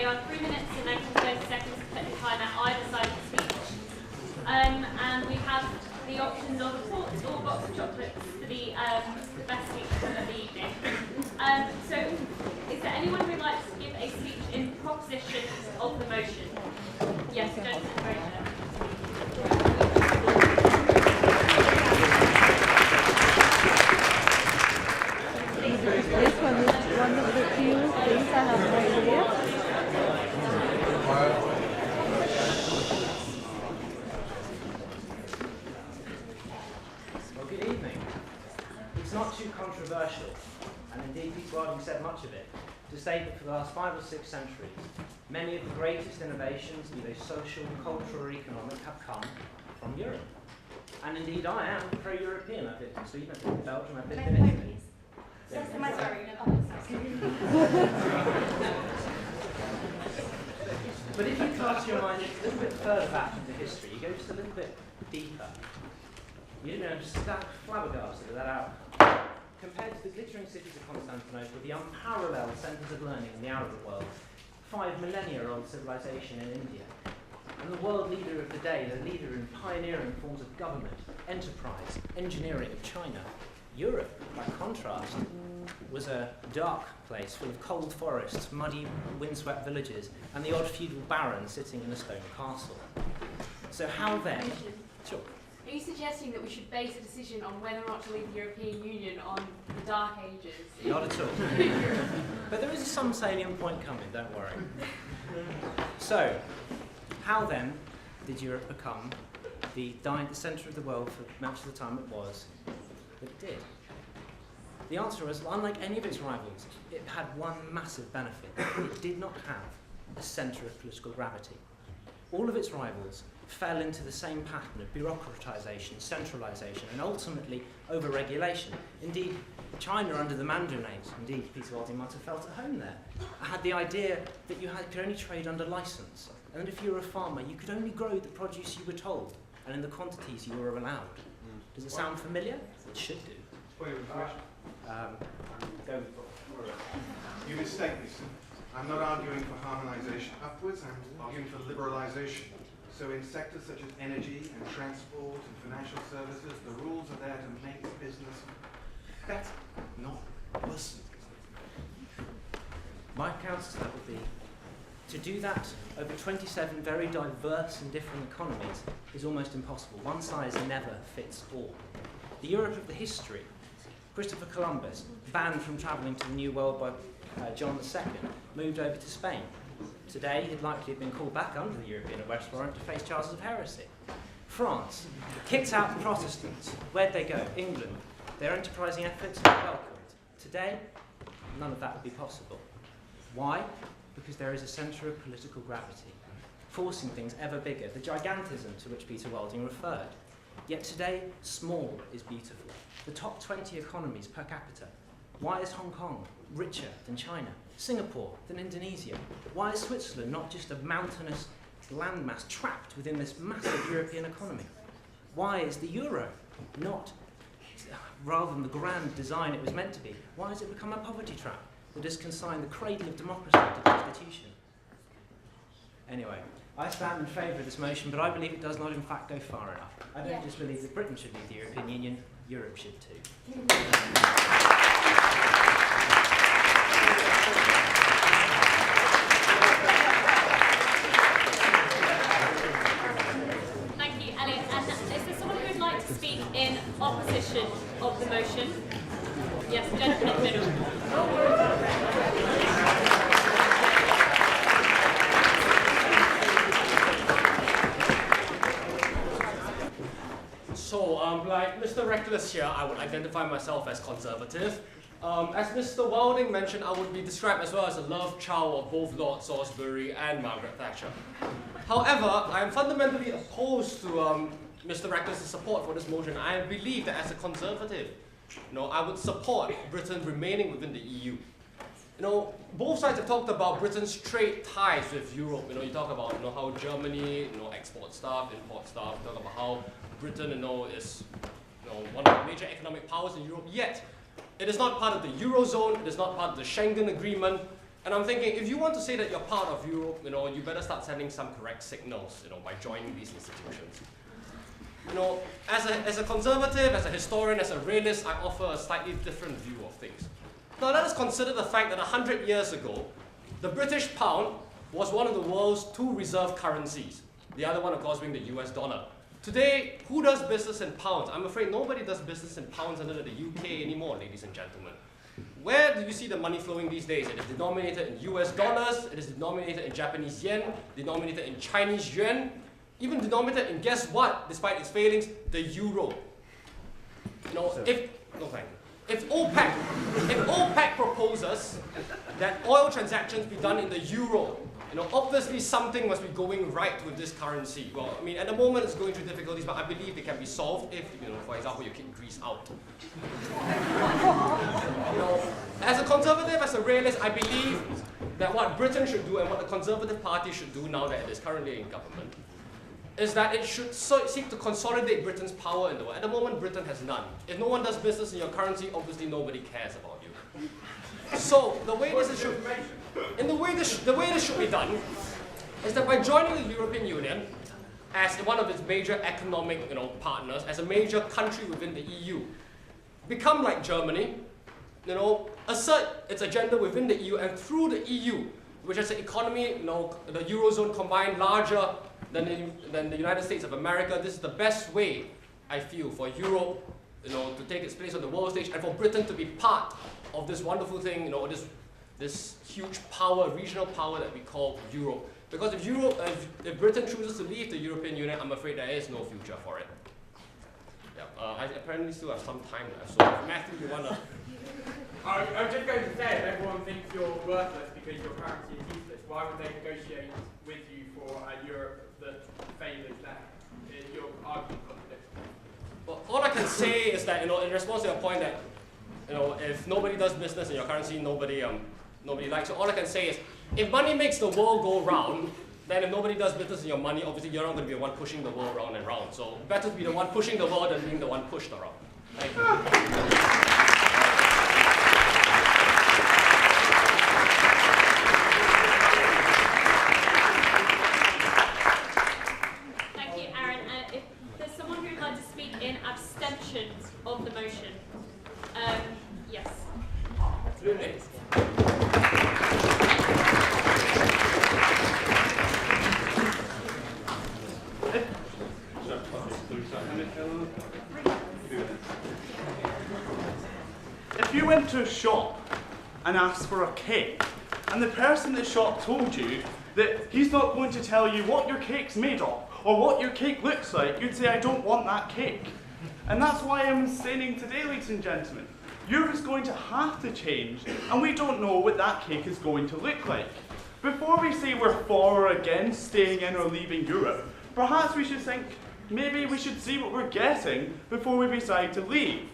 are 3 minutes and 30 seconds to put the time at either side of the speech. And we have the options of a torch or a box of chocolates for the best speaker of the evening. So, is there anyone who would like to give a speech in proposition of the motion? Yes, gentlemen, very much. This one is one of the few things I have no idea. Well, good evening. It's not too controversial, and indeed Peter Warburgs said much of it, to state that for the last 5 or 6 centuries, many of the greatest innovations, be they social, cultural, or economic, have come from Europe. And indeed I am pro-European. I've lived in Sweden, I've lived in Belgium, I've lived in Italy. But if you cast your mind a little bit further back into history, you go just a little bit deeper. You know, just flabbergasted that out. Compared to the glittering cities of Constantinople, the unparalleled centres of learning in the Arab world, 5 millennia-old civilization in India, and the world leader of the day, the leader in pioneering forms of government, enterprise, engineering of China. Europe, by contrast, was a dark place full of cold forests, muddy, windswept villages, and the odd feudal baron sitting in a stone castle. So how then? Sure. Are you suggesting that we should base a decision on whether or not to leave the European Union on the Dark Ages? Not at all. But there is some salient point coming, don't worry. So, how then did Europe become the centre of the world for much of the time it was that it did? The answer was, unlike any of its rivals, it had one massive benefit. It did not have a centre of political gravity. All of its rivals fell into the same pattern of bureaucratisation, centralisation, and ultimately over-regulation. Indeed, China under the Mandarinates, indeed Peter Warburgs might have felt at home there, had the idea that you could only trade under licence, and that if you were a farmer, you could only grow the produce you were told, and in the quantities you were allowed. Does it sound familiar? It should do. Go with Paul. You mistake me, sir. I'm not arguing for harmonisation upwards, I'm arguing for liberalisation. So in sectors such as energy and transport and financial services, the rules are there to make business better, not worse. My counter to that would be, to do that over 27 very diverse and different economies is almost impossible. One size never fits all. The Europe of the history, Christopher Columbus, banned from travelling to the New World by John II, moved over to Spain. Today, he'd likely have been called back under the European arrest warrant to face charges of heresy. France kicked out the Protestants. Where'd they go? England. Their enterprising efforts were welcomed. Today, none of that would be possible. Why? Because there is a centre of political gravity, forcing things ever bigger, the gigantism to which Peter Warburgs referred. Yet today, small is beautiful. The top 20 economies per capita. Why is Hong Kong richer than China? Singapore than Indonesia? Why is Switzerland not just a mountainous landmass trapped within this massive European economy? Why is the euro not, rather than the grand design it was meant to be, why has it become a poverty trap that has consigned the cradle of democracy to destitution? Anyway, I stand in favour of this motion, but I believe it does not in fact go far enough. I don't just believe that Britain should leave the European Union, Europe should too. In opposition of the motion? Yes, gentleman in the middle. So, like Mr. Reckless here, I would identify myself as conservative. As Mr. Wilding mentioned, I would be described as well as a love child of both Lord Salisbury and Margaret Thatcher. However, I am fundamentally opposed to Mr. Reckless's support for this motion. I believe that as a conservative, I would support Britain remaining within the EU. Both sides have talked about Britain's trade ties with Europe. You talk about how Germany exports stuff, imports stuff. You talk about how Britain is one of the major economic powers in Europe. Yet, it is not part of the Eurozone. It is not part of the Schengen Agreement. And I'm thinking, if you want to say that you're part of Europe, you better start sending some correct signals, by joining these institutions. As a conservative, as a historian, as a realist, I offer a slightly different view of things. Now let us consider the fact that 100 years ago, the British pound was one of the world's 2 reserve currencies. The other one, of course, being the US dollar. Today, who does business in pounds? I'm afraid nobody does business in pounds under the UK anymore, ladies and gentlemen. Where do you see the money flowing these days? It is denominated in US dollars, it is denominated in Japanese yen, denominated in Chinese yuan, even denominated in, guess what, despite its failings, the euro. If OPEC proposes that oil transactions be done in the euro, obviously something must be going right with this currency. Well, I mean, at the moment it's going through difficulties, but I believe they can be solved if, for example, you kick Greece out. As a conservative, as a realist, I believe that what Britain should do and what the Conservative Party should do now that it is currently in government is that it should seek to consolidate Britain's power in the world. At the moment, Britain has none. If no one does business in your currency, obviously nobody cares about you. So the way this should be done is that by joining the European Union as one of its major economic partners, as a major country within the EU, become like Germany, assert its agenda within the EU, and through the EU, which has an economy, the Eurozone combined larger than the United States of America. This is the best way, I feel, for Europe, to take its place on the world stage, and for Britain to be part of this wonderful thing, this huge power, regional power that we call Europe. Because if Britain chooses to leave the European Union, I'm afraid there is no future for it. Yeah, I apparently still have some time left. So, Matthew, you wanna? I'm just going to say, if everyone thinks you're worthless because your currency is useless, why would they negotiate with you for a Europe that favours them? Your argument contradicts. Well, all I can say is that, in response to your point that, if nobody does business in your currency, nobody likes it. All I can say is, if money makes the world go round, then if nobody does business in your money, obviously you're not going to be the one pushing the world round and round. So better to be the one pushing the world than being the one pushed around. Thank you. of the motion. Yes. If you went to a shop and asked for a cake, and the person at the shop told you that he's not going to tell you what your cake's made of, or what your cake looks like, you'd say, I don't want that cake. And that's why I'm saying today, ladies and gentlemen, Europe is going to have to change, and we don't know what that cake is going to look like. Before we say we're for or against staying in or leaving Europe, perhaps we should think, maybe we should see what we're getting before we decide to leave.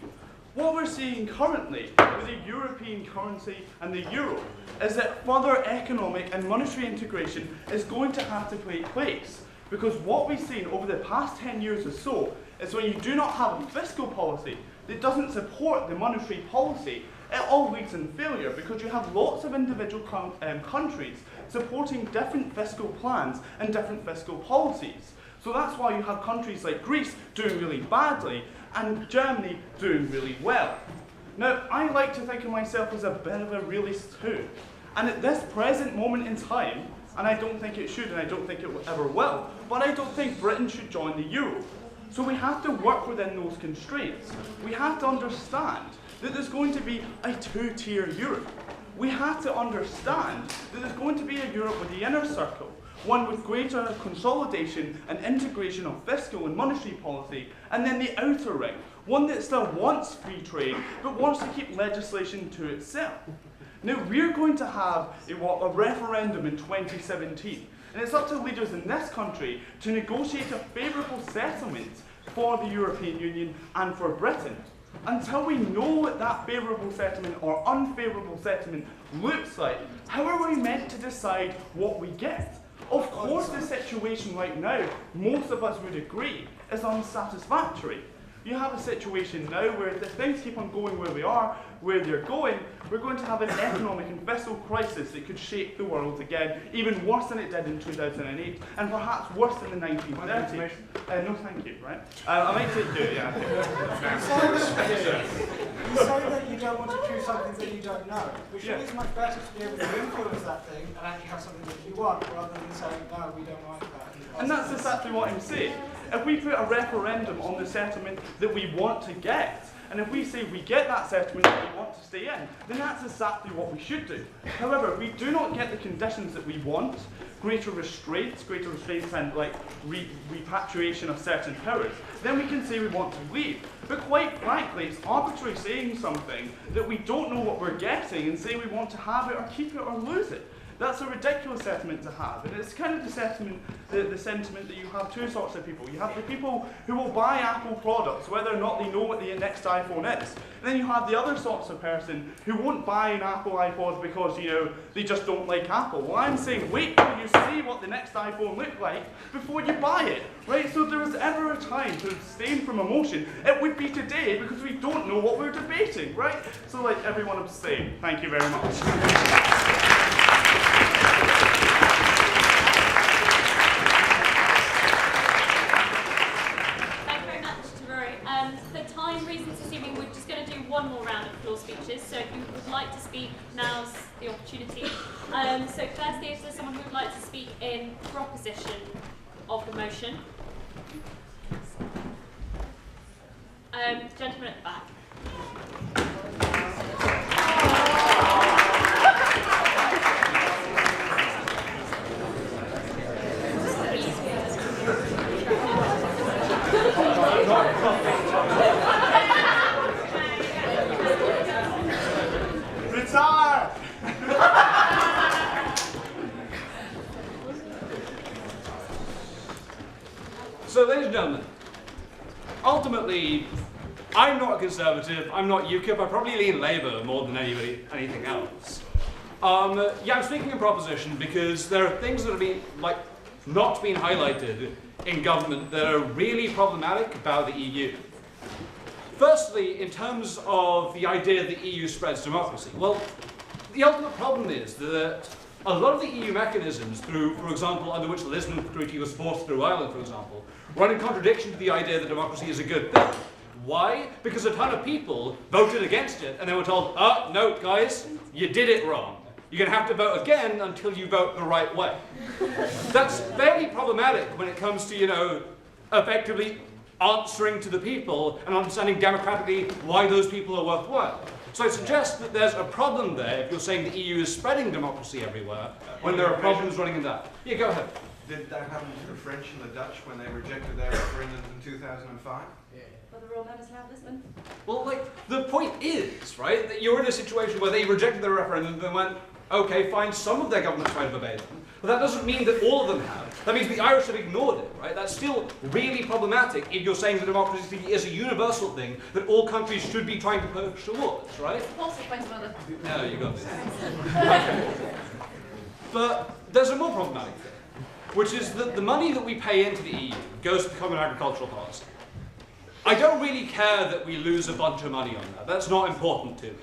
What we're seeing currently with the European currency and the euro is that further economic and monetary integration is going to have to take place. Because what we've seen over the past 10 years or so is when you do not have a fiscal policy that doesn't support the monetary policy, it all leads in failure because you have lots of individual countries supporting different fiscal plans and different fiscal policies. So that's why you have countries like Greece doing really badly and Germany doing really well. Now, I like to think of myself as a bit of a realist too. And at this present moment in time, and I don't think it should and I don't think it ever will, but I don't think Britain should join the euro. So we have to work within those constraints. We have to understand that there's going to be a two-tier Europe. We have to understand that there's going to be a Europe with the inner circle, one with greater consolidation and integration of fiscal and monetary policy, and then the outer ring, one that still wants free trade, but wants to keep legislation to itself. Now, we're going to have a referendum in 2017, and it's up to leaders in this country to negotiate a favourable settlement for the European Union and for Britain. Until we know what that favourable settlement or unfavourable settlement looks like, how are we meant to decide what we get? Of course, the situation right now, most of us would agree, is unsatisfactory. You have a situation now where if things keep on going where we are, where they're going, we're going to have an economic and fiscal crisis that could shake the world again, even worse than it did in 2008, and perhaps worse than the 1930s. No, thank you, right? I might take you, yeah. You say that you don't want to choose something that you don't know, which is much better to be able to influence that thing and actually have something that you want, rather than saying, no, we don't like that. And that's exactly what I'm saying. If we put a referendum on the settlement that we want to get, and if we say we get that settlement that we want to stay in, then that's exactly what we should do. However, if we do not get the conditions that we want, greater restraints and like repatriation of certain powers, then we can say we want to leave. But quite frankly, it's arbitrary saying something that we don't know what we're getting and say we want to have it or keep it or lose it. That's a ridiculous sentiment to have, and it's kind of the sentiment that you have two sorts of people. You have the people who will buy Apple products whether or not they know what the next iPhone is. And then you have the other sorts of person who won't buy an Apple iPod because, you know, they just don't like Apple. Well, I'm saying wait till you see what the next iPhone looks like before you buy it, right? So if there was ever a time to abstain from emotion, it would be today, because we don't know what we're debating, right? So like, everyone abstain. Thank you very much. For time reasons this evening, we're just going to do one more round of floor speeches. So if you would like to speak, now's the opportunity. So firstly, if there's someone who would like to speak in proposition of the motion. Gentleman at the back. Retire! So, ladies and gentlemen, ultimately, I'm not a Conservative, I'm not UKIP, I probably lean Labour more than anything else. Yeah, I'm speaking in proposition because there are things that have been, not been highlighted in government that are really problematic about the EU. Firstly, in terms of the idea that the EU spreads democracy, well, the ultimate problem is that a lot of the EU mechanisms through, for example, under which the Lisbon Treaty was forced through Ireland, for example, run in contradiction to the idea that democracy is a good thing. Why? Because a ton of people voted against it and they were told, oh, no, guys, you did it wrong. You're going to have to vote again until you vote the right way. That's very problematic when it comes to, you know, effectively answering to the people and understanding democratically why those people are worthwhile. So I suggest that there's a problem there if you're saying the EU is spreading democracy everywhere when there are problems running in that. Yeah, go ahead. Did that happen to the French and the Dutch when they rejected their referendums in 2005? Well, the Royal Members have Lisbon. Well, the point is, right, that you're in a situation where they rejected their referendum and went, okay, fine, some of their governments might have obeyed them, but that doesn't mean that all of them have. That means the Irish have ignored it, right? That's still really problematic if you're saying that democracy is a universal thing that all countries should be trying to push towards, right? No, you got this. But there's a more problematic thing, which is that the money that we pay into the EU goes to the common agricultural policy. I don't really care that we lose a bunch of money on that. That's not important to me.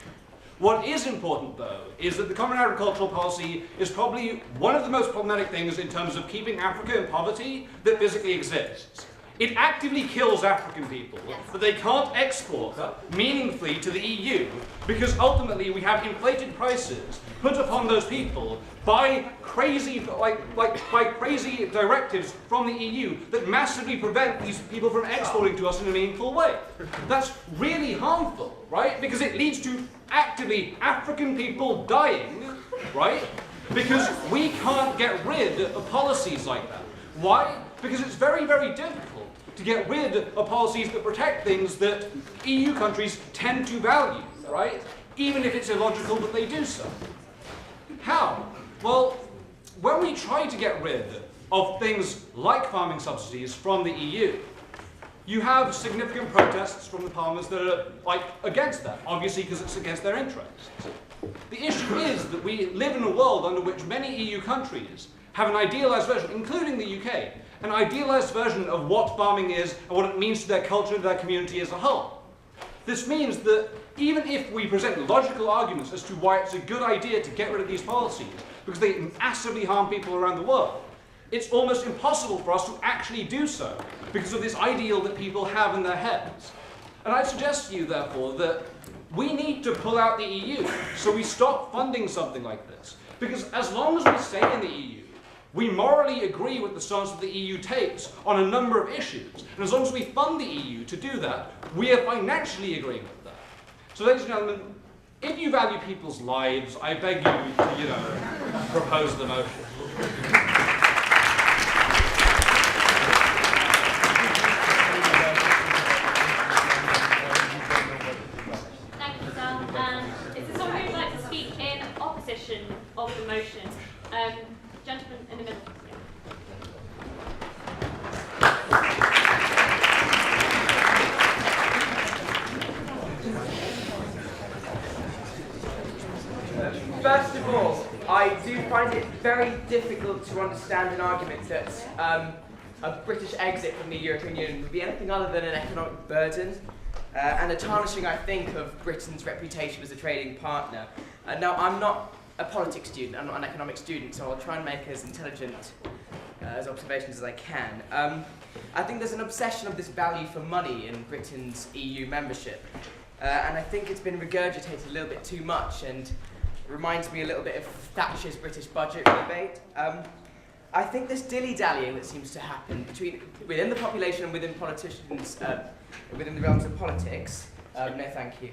What is important, though, is that the Common Agricultural Policy is probably one of the most problematic things in terms of keeping Africa in poverty that physically exists. It actively kills African people, but they can't export meaningfully to the EU because ultimately we have inflated prices put upon those people by crazy, by crazy directives from the EU that massively prevent these people from exporting to us in a meaningful way. That's really harmful, right? Because it leads to actively African people dying, right? Because we can't get rid of policies like that. Why? Because it's very, very difficult to get rid of policies that protect things that EU countries tend to value, right? Even if it's illogical that they do so. How? Well, when we try to get rid of things like farming subsidies from the EU, you have significant protests from the farmers that are against that, obviously because it's against their interests. The issue is that we live in a world under which many EU countries have an idealized version, including the UK, an idealized version of what farming is and what it means to their culture and their community as a whole. This means that even if we present logical arguments as to why it's a good idea to get rid of these policies, because they massively harm people around the world, it's almost impossible for us to actually do so because of this ideal that people have in their heads. And I suggest to you, therefore, that we need to pull out the EU so we stop funding something like this. Because as long as we stay in the EU, we morally agree with the stance that the EU takes on a number of issues. And as long as we fund the EU to do that, we are financially agreeing with that. So, ladies and gentlemen, if you value people's lives, I beg you to, propose the motion. Thank you, Sal. Is there someone who would like to speak in opposition of the motion? Gentleman in the middle. First of all, I do find it very difficult to understand an argument that a British exit from the European Union would be anything other than an economic burden and a tarnishing, I think, of Britain's reputation as a trading partner. Now, I'm not a politics student, I'm not an economics student, so I'll try and make as intelligent as observations as I can. I think there's an obsession of this value for money in Britain's EU membership, and I think it's been regurgitated a little bit too much and reminds me a little bit of Thatcher's British budget debate. I think this dilly-dallying that seems to happen within the population and within politicians, within the realms of politics, no thank you.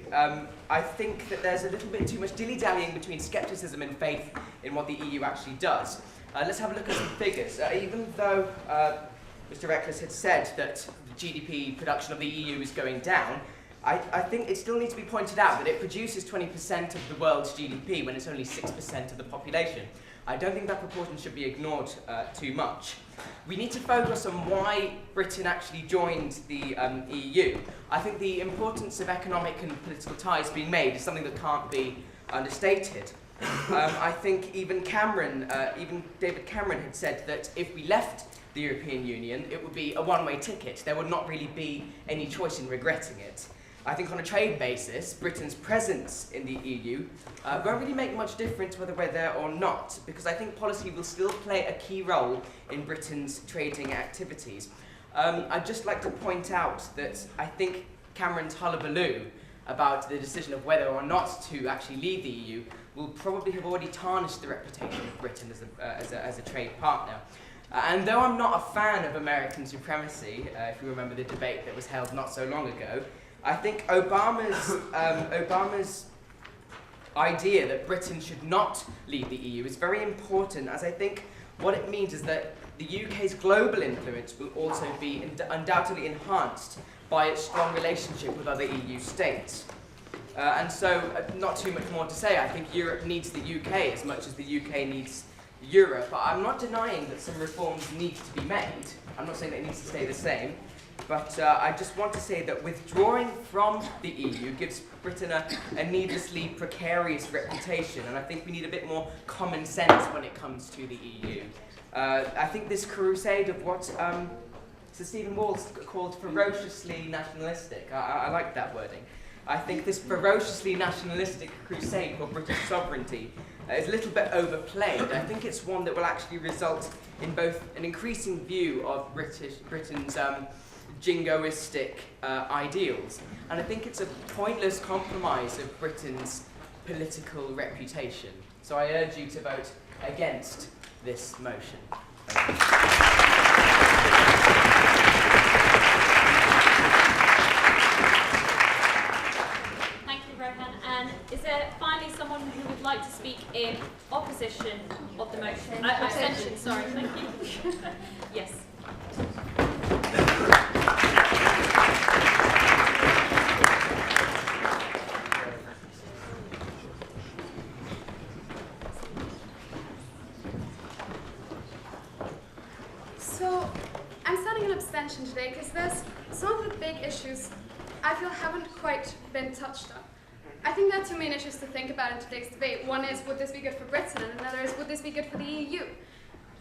I think that there's a little bit too much dilly-dallying between scepticism and faith in what the EU actually does. Let's have a look at some figures. Even though Mr. Reckless had said that the GDP production of the EU is going down, I think it still needs to be pointed out that it produces 20% of the world's GDP when it's only 6% of the population. I don't think that proportion should be ignored too much. We need to focus on why Britain actually joined the EU. I think the importance of economic and political ties being made is something that can't be understated. I think even David Cameron had said that if we left the European Union, it would be a one-way ticket. There would not really be any choice in regretting it. I think on a trade basis, Britain's presence in the EU won't really make much difference whether we're there or not, because I think policy will still play a key role in Britain's trading activities. I'd just like to point out that I think Cameron's hullabaloo about the decision of whether or not to actually leave the EU will probably have already tarnished the reputation of Britain as a trade partner. And though I'm not a fan of American supremacy, if you remember the debate that was held not so long ago, I think Obama's idea that Britain should not leave the EU is very important, as I think what it means is that the UK's global influence will also be undoubtedly enhanced by its strong relationship with other EU states. And so, not too much more to say. I think Europe needs the UK as much as the UK needs Europe. I'm not denying that some reforms need to be made. I'm not saying that it needs to stay the same. But I just want to say that withdrawing from the EU gives Britain a needlessly precarious reputation, and I think we need a bit more common sense when it comes to the EU. I think this crusade of what Sir Stephen Walls called ferociously nationalistic, I like that wording. I think this ferociously nationalistic crusade for British sovereignty is a little bit overplayed. I think it's one that will actually result in both an increasing view of Britain's jingoistic ideals, and I think it's a pointless compromise of Britain's political reputation. So I urge you to vote against this motion. Thank you, Rohan. And is there finally someone who would like to speak in opposition of the motion? Abstention, sorry, thank you. Yes. So, I'm starting an abstention today because there's some of the big issues I feel haven't quite been touched on. I think there are two main issues to think about in today's debate. One is, would this be good for Britain? And another is, would this be good for the EU?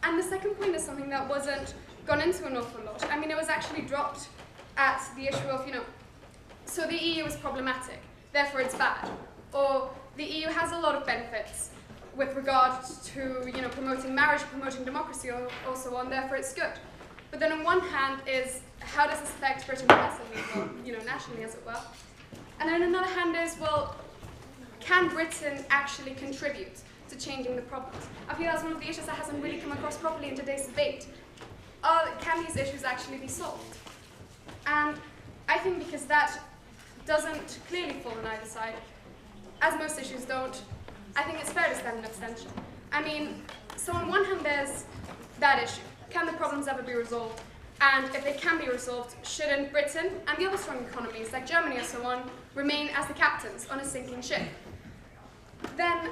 And the second point is something that wasn't gone into an awful lot. I mean, it was actually dropped at the issue of, so the EU is problematic, therefore it's bad. Or the EU has a lot of benefits with regard to, promoting marriage, promoting democracy, or so on, therefore it's good. But then on one hand is, how does this affect Britain personally, well, nationally as it were? And then on another hand is, well, can Britain actually contribute to changing the problems? I feel that's one of the issues that hasn't really come across properly in today's debate. Can these issues actually be solved? And I think because that doesn't clearly fall on either side, as most issues don't, I think it's fair to stand an abstention. I mean, so on one hand there's that issue. Can the problems ever be resolved? And if they can be resolved, shouldn't Britain and the other strong economies, like Germany and so on, remain as the captains on a sinking ship? Then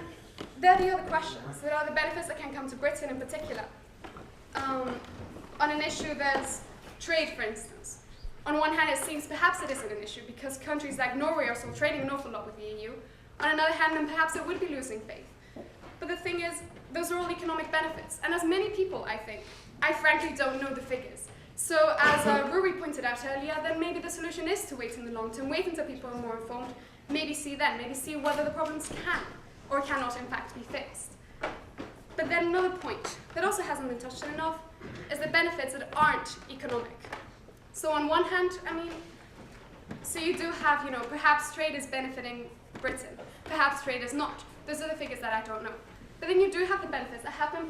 there are the other questions. There are the benefits that can come to Britain in particular. On an issue there's trade, for instance. On one hand, it seems perhaps it isn't an issue because countries like Norway are still trading an awful lot with the EU. On another hand, then perhaps it would be losing faith. But the thing is, those are all economic benefits. And as many people, I think, I frankly don't know the figures. So as Rory pointed out earlier, then maybe the solution is to wait in the long term, wait until people are more informed, maybe see whether the problems can or cannot in fact be fixed. But then another point that also hasn't been touched on enough is the benefits that aren't economic. So on one hand, so you do have, perhaps trade is benefiting Britain, perhaps trade is not. Those are the figures that I don't know. But then you do have the benefits that have been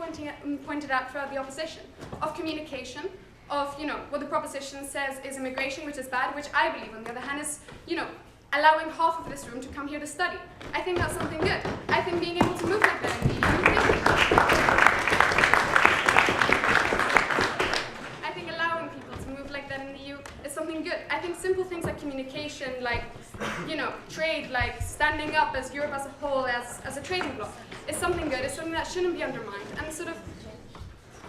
pointed out throughout the opposition, of communication, of, what the proposition says is immigration, which is bad, which I believe, on the other hand, is, allowing half of this room to come here to study. I think that's something good. I think being able to move like that in the EU, I think allowing people to move like that in the EU is something good. I think simple things like communication, like, trade, like standing up as Europe as a whole, as a trading bloc, is something good. It's something that shouldn't be undermined. And sort of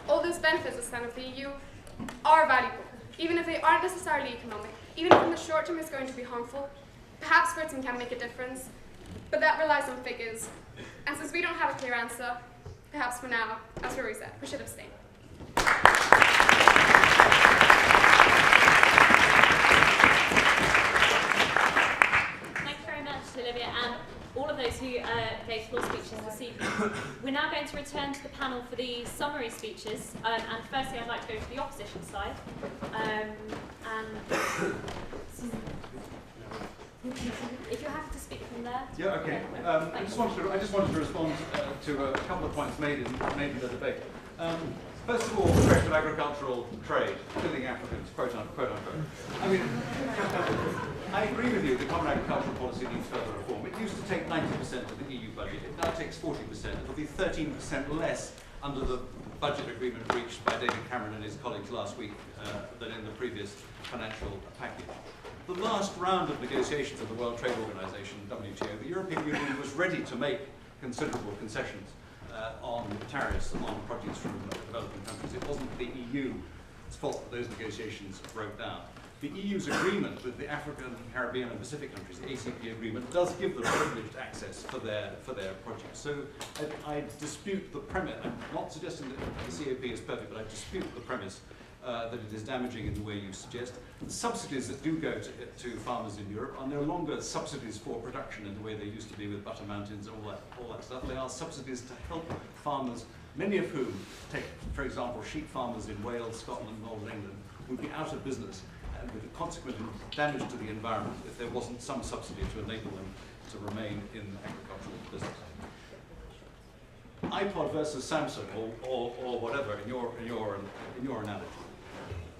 all those benefits that stand of the EU are valuable, even if they aren't necessarily economic. Even if in the short term it's going to be harmful, perhaps Britain can make a difference, but that relies on figures. And since we don't have a clear answer, perhaps for now, as Rory said, we should abstain. Thank you very much, Olivia, and all of those who gave full speeches this evening. We're now going to return to the panel for the summary speeches, and firstly I'd like to go to the opposition side. If you're happy to speak from there. Yeah, okay. I just wanted to respond to a couple of points made in the debate. First of all, the question of agricultural trade, killing Africans, quote unquote. I mean, I agree with you, the common agricultural policy needs further reform. It used to take 90% of the EU budget, it now takes 40%. It'll be 13% less under the budget agreement reached by David Cameron and his colleagues last week than in the previous financial package. The last round of negotiations of the World Trade Organization, WTO, the European Union was ready to make considerable concessions on tariffs on produce from developing countries. It wasn't the EU's fault that those negotiations broke down. The EU's agreement with the African, Caribbean and Pacific countries, the ACP agreement, does give them privileged access for their produce. So I dispute the premise. I'm not suggesting that the CAP is perfect, but I dispute the premise that it is damaging in the way you suggest. The subsidies that do go to farmers in Europe are no longer subsidies for production in the way they used to be with butter mountains and all that stuff. They are subsidies to help farmers, many of whom, take, for example, sheep farmers in Wales, Scotland, Northern England, would be out of business and with the consequent damage to the environment if there wasn't some subsidy to enable them to remain in agricultural business. iPod versus Samsung or whatever in your analogy.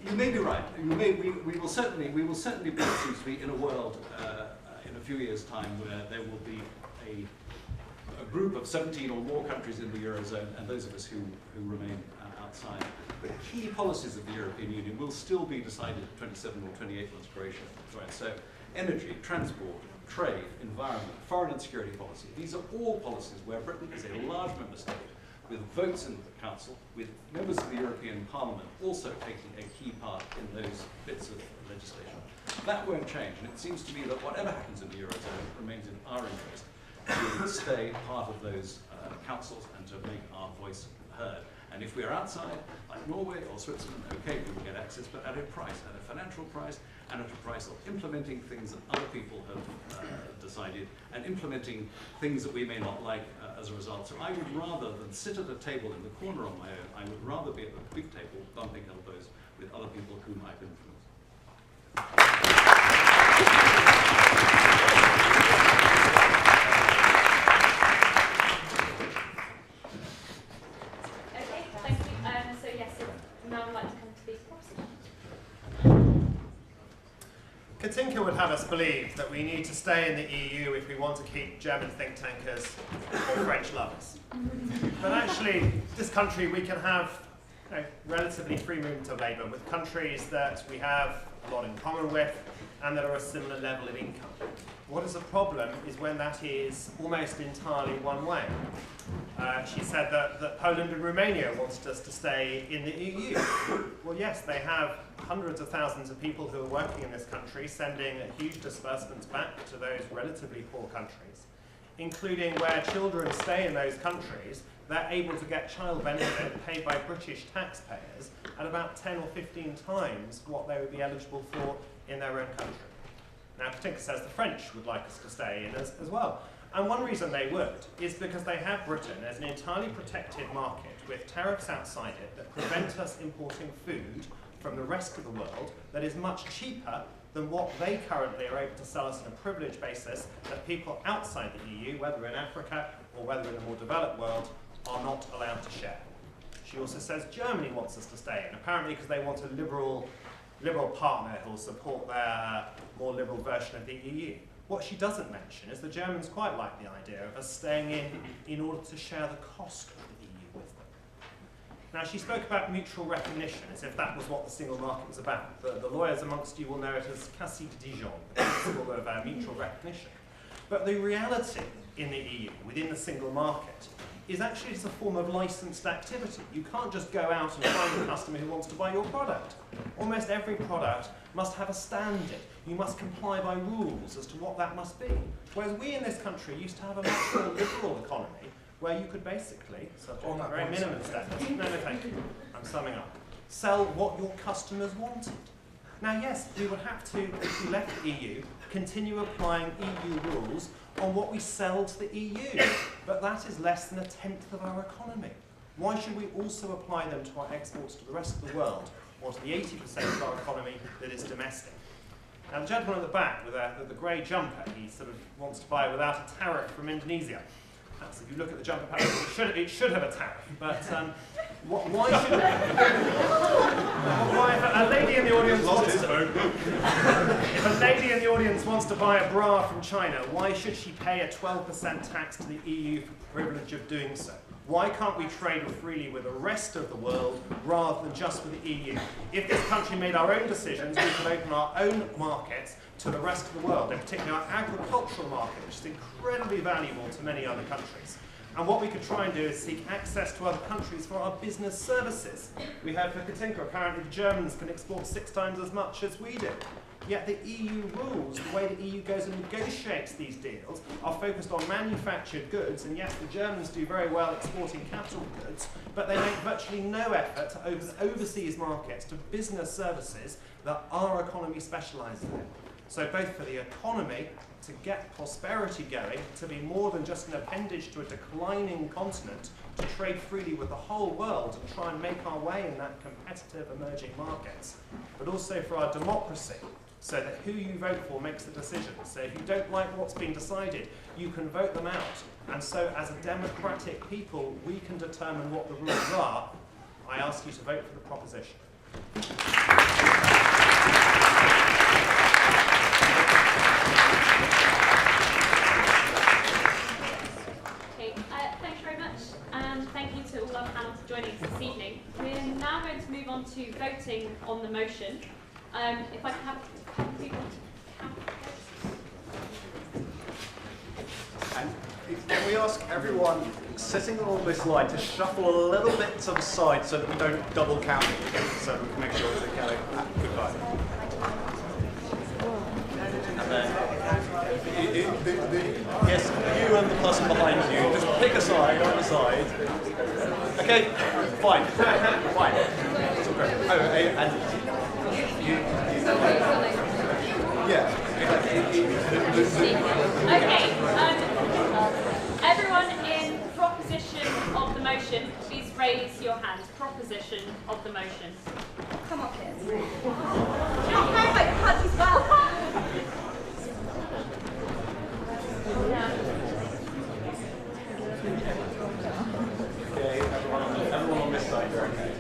You may be right. We will certainly be, it seems to be, in a world in a few years' time where there will be a group of 17 or more countries in the Eurozone and those of us who remain outside. The key policies of the European Union will still be decided 27 or 28 once Croatia joins. So energy, transport, trade, environment, foreign and security policy. These are all policies where Britain is a large member state with votes in the Council, with members of the European Parliament also taking a key part in those bits of legislation. That won't change, and it seems to me that whatever happens in the Eurozone remains in our interest to stay part of those councils and to make our voice heard. And if we are outside, like Norway or Switzerland, okay, we will get access, but at a price, at a financial price, and at a price of implementing things that other people have decided, and implementing things that we may not like as a result. So I would rather than sit at a table in the corner on my own, I would rather be at the big table bumping elbows with other people whom I've influenced. Okay, thank you. So yes, now I'd like to come to the proposition. Katinka would have us believe that we need to stay in the EU if we want to keep German think tankers or French lovers. But actually, this country, we can have relatively free movement of labour with countries that we have a lot in common with and that are a similar level of income. What is a problem is when that is almost entirely one way. She said that Poland and Romania wanted us to stay in the EU. Well, yes, they have hundreds of thousands of people who are working in this country, sending huge disbursements back to those relatively poor countries, including where children stay in those countries, they're able to get child benefit paid by British taxpayers at about 10 or 15 times what they would be eligible for in their own country. Now, Katinka says the French would like us to stay in as well. And one reason they would is because they have Britain as an entirely protected market with tariffs outside it that prevent us importing food from the rest of the world that is much cheaper than what they currently are able to sell us on a privileged basis that people outside the EU, whether in Africa or whether in the more developed world, are not allowed to share. She also says Germany wants us to stay in, apparently because they want a liberal partner who will support their more liberal version of the EU. What she doesn't mention is the Germans quite like the idea of us staying in order to share the cost of the EU with them. Now, she spoke about mutual recognition as if that was what the single market was about. The lawyers amongst you will know it as Cassis de Dijon, the principle of mutual recognition. But the reality in the EU, within the single market, is actually just a form of licensed activity. You can't just go out and find a customer who wants to buy your product. Almost every product must have a standard. You must comply by rules as to what that must be. Whereas we in this country used to have a much more liberal economy where you could basically, subject to very minimum standards, no, thank you, I'm summing up, sell what your customers wanted. Now yes, we would have to, if we left the EU, continue applying EU rules on what we sell to the EU, but that is less than 1/10 of our economy. Why should we also apply them to our exports to the rest of the world, or to the 80% of our economy that is domestic? Now the gentleman at the back with the grey jumper, he sort of wants to buy without a tariff from Indonesia. Perhaps if you look at the jumper pattern, it should have a tariff, but why should if a lady in the audience if a lady in the audience wants to buy a bra from China, why should she pay a 12% tax to the EU for the privilege of doing so? Why can't we trade freely with the rest of the world rather than just with the EU? If this country made our own decisions, we could open our own markets to the rest of the world, and particularly our agricultural market, which is incredibly valuable to many other countries. And what we could try and do is seek access to other countries for our business services. We heard from Katinka, apparently the Germans can export 6 times as much as we do. Yet the EU rules, the way the EU goes and negotiates these deals, are focused on manufactured goods, and yes, the Germans do very well exporting capital goods, but they make virtually no effort to open overseas markets to business services that our economy specialises in. So both for the economy, to get prosperity going, to be more than just an appendage to a declining continent, to trade freely with the whole world and try and make our way in that competitive emerging markets, but also for our democracy, so that who you vote for makes the decision. So if you don't like what's been decided, you can vote them out. And so as a democratic people, we can determine what the rules are. I ask you to vote for the proposition. Thanks very much, and thank you to all our panel for joining us this evening. We're now going to move on to voting on the motion. If I can have people And can we ask everyone sitting on this line to shuffle a little bit to the side so that we don't double count it, so we can make sure it's okay. Goodbye. And then Yes, you and the person behind you. Just pick a side, either side. Okay, fine. Fine. It's all great. Oh, and you. Yeah. Okay, everyone in proposition of the motion, please raise your hand. Proposition of the motion. Come on, kids. You're playing like punch as well. Okay, everyone on this side, you're okay.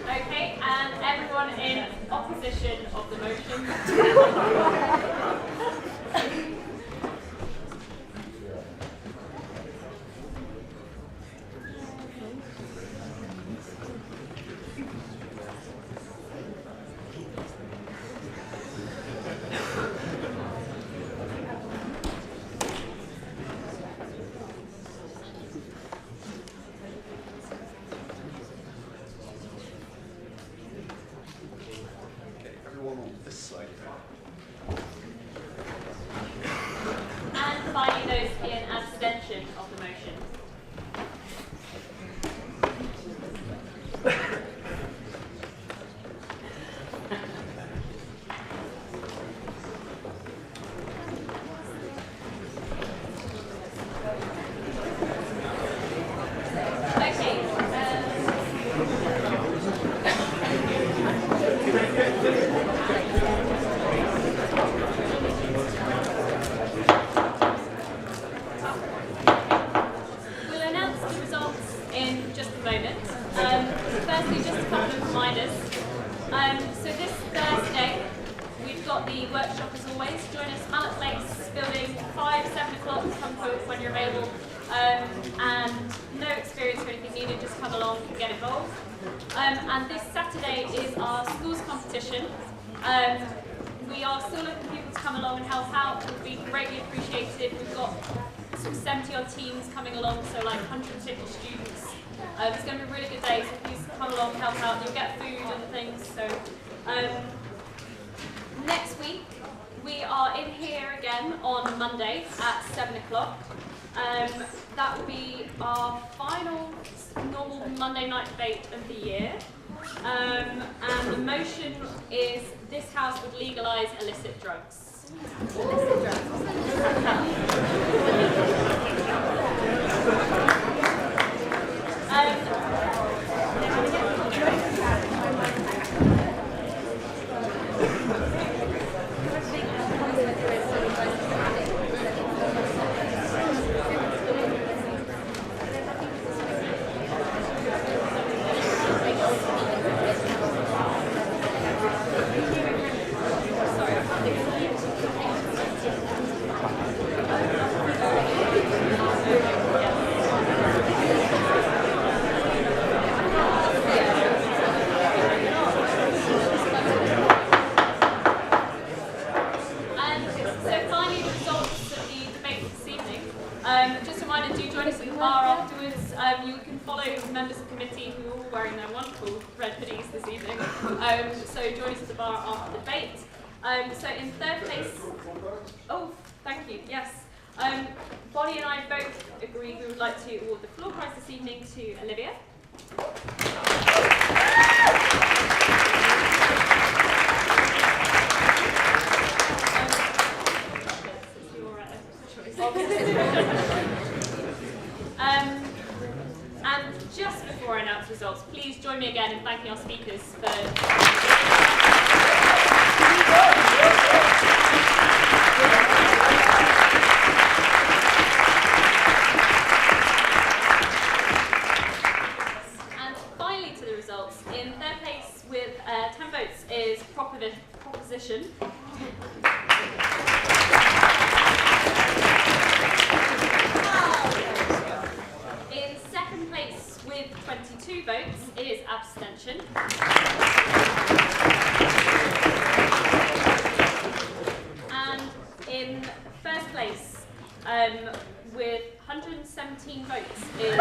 Okay, and everyone in opposition of the motion. Everyone on this side. And finally those in abstention of the motion. We'll announce the results in just a moment. Firstly, just a couple of reminders. So this Thursday, we've got the workshop as always. Join us Mallet Place, building 5, 7 o'clock, come forward when you're available. And no experience or anything needed, just come along and get involved. And this Saturday is our schools competition. We are still looking for people to come along and help out. It would be greatly appreciated. We've got sort of 70-odd teams coming along, so like 150 students. It's going to be a really good day, so please come along and help out. You'll get food and things. So next week, we are in here again on Monday at 7 o'clock. That will be our final normal Monday night debate of the year. And the motion is this House would legalise illicit drugs. Illicit Just a reminder, do join us at the bar afterwards. You can follow the members of the committee who are all wearing their wonderful red hoodies this evening. So join us at the bar after the debate. So in third place, oh, thank you, yes. Bonnie and I both agree we would like to award the floor prize this evening to Olivia. And just before I announce results, please join me again in thanking our speakers for... And finally to the results, in third place with 10 votes is Proposition. In second place with 22 votes is Abstention. And in first place with 117 votes is